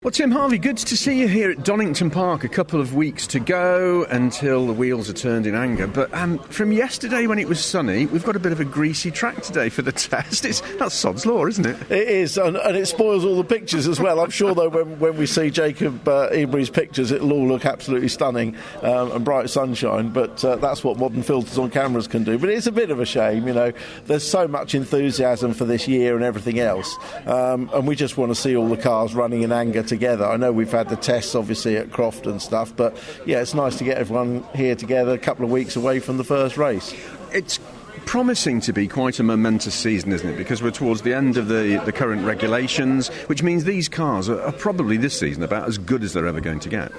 Well, Tim Harvey, good to see you here at Donington Park. A couple of weeks to go until the wheels are turned in anger. But from yesterday when it was sunny, we've got a bit of a greasy track today for the test. That's sod's law, isn't it? It is, and it spoils all the pictures as well. I'm sure, though, when we see Jacob Ebury's pictures, it'll all look absolutely stunning and bright sunshine. But that's what modern filters on cameras can do. But it's a bit of a shame, you know. There's so much enthusiasm for this year and everything else. And we just want to see all the cars running in anger together. I know we've had the tests obviously at Croft and stuff, but yeah, it's nice to get everyone here together a couple of weeks away from the first race. It's promising to be quite a momentous season, isn't it? Because we're towards the end of the current regulations, which means these cars are probably this season about as good as they're ever going to get.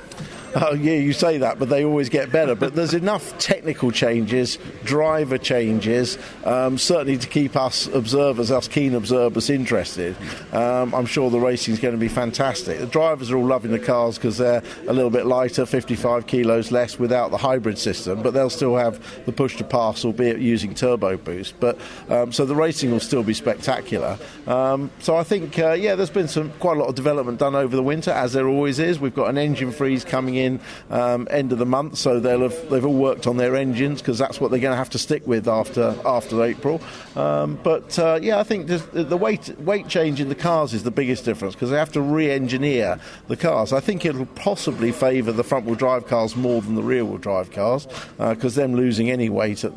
Oh, yeah, you say that, but they always get better. But there's enough technical changes, driver changes, certainly to keep us keen observers, interested. I'm sure the racing's going to be fantastic. The drivers are all loving the cars because they're a little bit lighter, 55 kilos less without the hybrid system, but they'll still have the push-to-pass, albeit using turbo boost. But so the racing will still be spectacular. So I think, there's been quite a lot of development done over the winter, as there always is. We've got an engine freeze coming in end of the month, so they've all worked on their engines because that's what they're going to have to stick with after April. I think the weight change in the cars is the biggest difference because they have to re-engineer the cars. I think it'll possibly favour the front-wheel drive cars more than the rear-wheel drive cars because them losing any weight in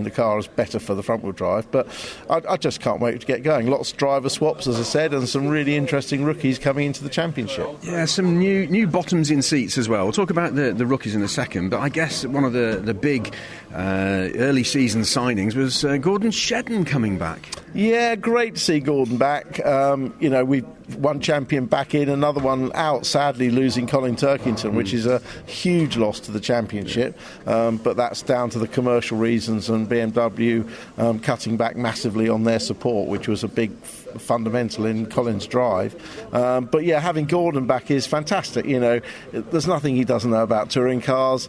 the car is better for the front-wheel drive. But I just can't wait to get going. Lots of driver swaps, as I said, and some really interesting rookies coming into the championship. Yeah, some new bottoms in seats as well. We'll talk about the rookies in a second, but I guess one of the big early season signings was Gordon Shedden coming back. Yeah, great to see Gordon back. We've one champion back in, another one out, sadly losing Colin Turkington, which is a huge loss to the championship. But that's down to the commercial reasons and BMW cutting back massively on their support, which was a big fundamental in Colin's drive. But yeah, having Gordon back is fantastic. You know, there's nothing he doesn't know about touring cars.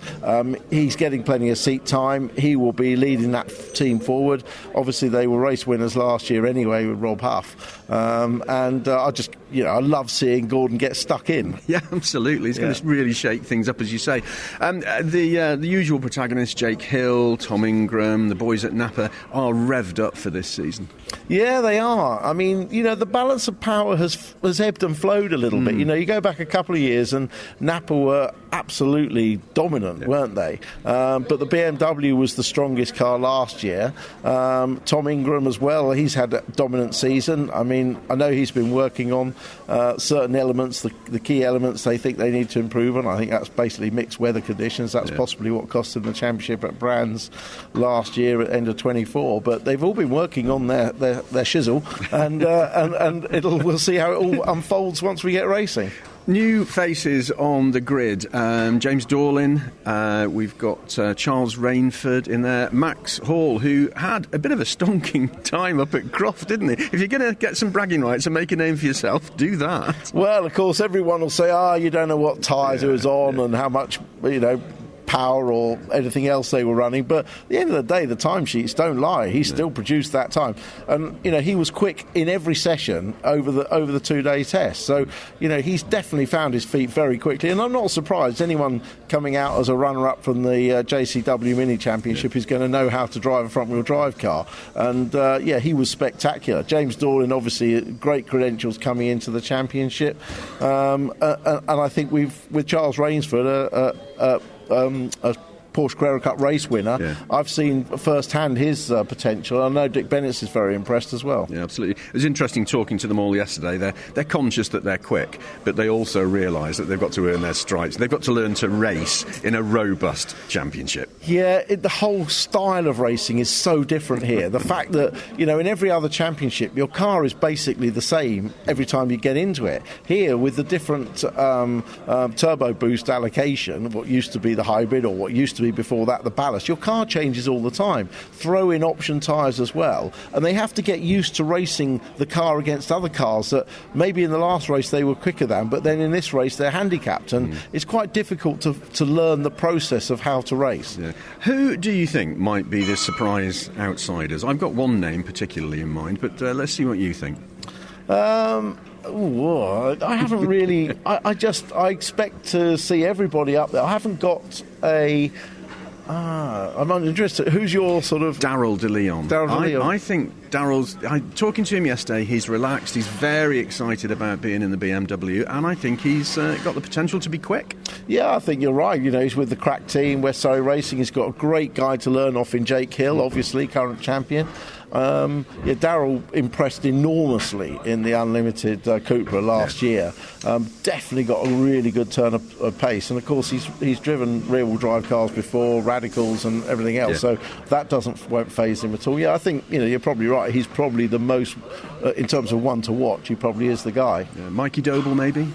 He's getting plenty of seat time. He will be leading that team forward. Obviously, they were race winners last year anyway with Rob Huff. I love seeing Gordon get stuck in. Yeah, absolutely. It's going to really shake things up, as you say. The usual protagonists, Jake Hill, Tom Ingram, the boys at Napa, are revved up for this season. Yeah, they are. I mean, the balance of power has ebbed and flowed a little bit. You go back a couple of years and Napa were absolutely dominant, weren't they? But the BMW was the strongest car last year. Tom Ingram as well, he's had a dominant season. I mean, I know he's been working on certain elements, the key elements they think they need to improve on. I think that's basically mixed weather conditions. That's possibly what cost them the championship at Brands last year at end of 24. But they've all been working on their shizzle, and we'll see how it all unfolds once we get racing. New faces on the grid. James Dorlin, we've got Charles Rainford in there, Max Hall, who had a bit of a stonking time up at Croft, didn't he? If you're going to get some bragging rights and make a name for yourself, do that. Well, of course, everyone will say, you don't know what tyres it was on and how much, power or anything else they were running, but at the end of the day the timesheets don't lie. He still produced that time, and he was quick in every session over the 2-day test, so he's definitely found his feet very quickly, and I'm not surprised anyone coming out as a runner-up from the JCW Mini Championship is going to know how to drive a front-wheel drive car, and he was spectacular. James Dorlin, obviously great credentials coming into the championship, and I think with Charles Rainsford a Porsche Carrera Cup race winner. I've seen firsthand his potential. I know Dick Bennett is very impressed as well. Yeah, absolutely. It was interesting talking to them all yesterday. They're conscious that they're quick, but they also realise that they've got to earn their stripes. They've got to learn to race in a robust championship. Yeah, the whole style of racing is so different here. The fact that, in every other championship, your car is basically the same every time you get into it. Here, with the different turbo boost allocation, what used to be the hybrid or what used to be before that the ballast, your car changes all the time. Throw in option tyres as well, and they have to get used to racing the car against other cars that maybe in the last race they were quicker than, but then in this race they're handicapped, and it's quite difficult to learn the process of how to race. Who do you think might be the surprise outsiders? I've got one name particularly in mind, but let's see what you think. I haven't really. I expect to see everybody up there. I haven't got a. I'm interested. Who's your sort of... Darryl de Leon. I think Darryl's... talking to him yesterday, he's relaxed, he's very excited about being in the BMW, and I think he's got the potential to be quick. Yeah, I think you're right. You know, he's with the crack team, West Surrey Racing. He's got a great guy to learn off in Jake Hill, obviously, current champion. Darryl impressed enormously in the Unlimited Cupra last year. Definitely got a really good turn of pace, and of course he's driven rear-wheel drive cars before, radicals and everything else. So that won't faze him at all. Yeah, I think you're probably right. He's probably the most in terms of one to watch. He probably is the guy. Yeah, Mikey Doble maybe.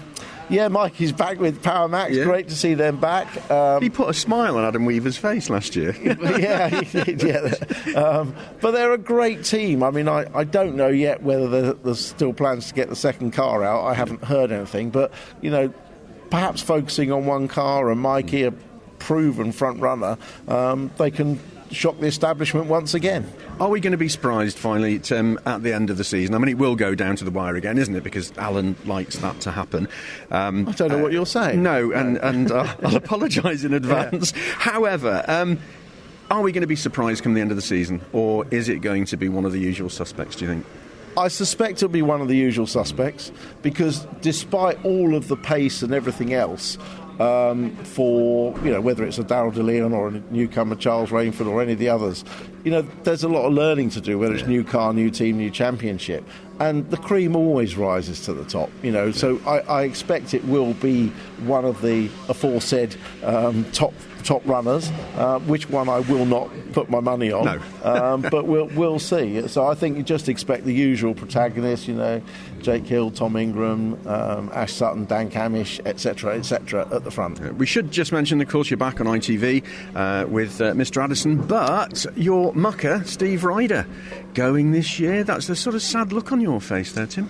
Yeah, Mikey's back with Power Max. Yeah. Great to see them back. He put a smile on Adam Weaver's face last year. Yeah, he did, yeah. But they're a great team. I mean, I don't know yet whether there's still plans to get the second car out. I haven't heard anything. But, perhaps focusing on one car and Mikey, a proven front runner, they can shock the establishment once again. Are we going to be surprised finally, Tim, at the end of the season? I mean, it will go down to the wire again, isn't it? Because Alan likes that to happen. I don't know what you're saying. No, and I'll apologise in advance. Yeah. However, are we going to be surprised come the end of the season? Or is it going to be one of the usual suspects, do you think? I suspect it'll be one of the usual suspects because despite all of the pace and everything else, for whether it's a Darryl de Leon or a newcomer Charles Rainford or any of the others, there's a lot of learning to do, whether it's new car, new team, new championship, and the cream always rises to the top. So I expect it will be one of the aforesaid top runners, which one I will not put my money on. No. But we'll see. So I think you just expect the usual protagonists, Jake Hill, Tom Ingram, Ash Sutton, Dan Camish, etc., at the front. We should just mention, of course, you're back on ITV with Mr. Addison, but your mucker, Steve Ryder, going this year. That's the sort of sad look on your face there, Tim.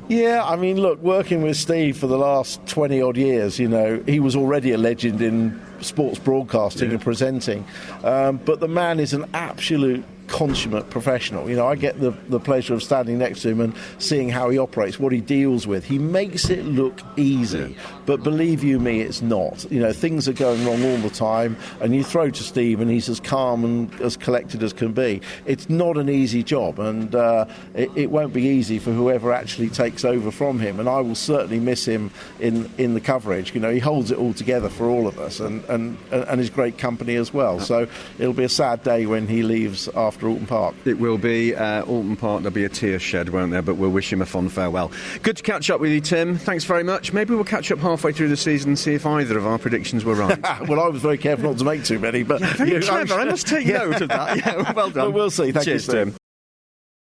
Yeah, I mean, look, working with Steve for the last 20-odd years, he was already a legend in sports broadcasting and presenting. But the man is an absolute consummate professional. I get the pleasure of standing next to him and seeing how he operates, what he deals with. He makes it look easy, but believe you me, it's not. Things are going wrong all the time, and you throw to Steve and he's as calm and as collected as can be. It's not an easy job, and it won't be easy for whoever actually takes over from him, and I will certainly miss him in the coverage. He holds it all together for all of us, and his great company as well. So it'll be a sad day when he leaves after Alton Park. It will be Alton Park. There'll be a tear shed, won't there? But we'll wish him a fond farewell. Good to catch up with you, Tim. Thanks very much. Maybe we'll catch up halfway through the season and see if either of our predictions were right. Well, I was very careful not to make too many, but very clever. I must take note of that. Yeah, well done. But we'll see. Thank Cheers, you, Tim.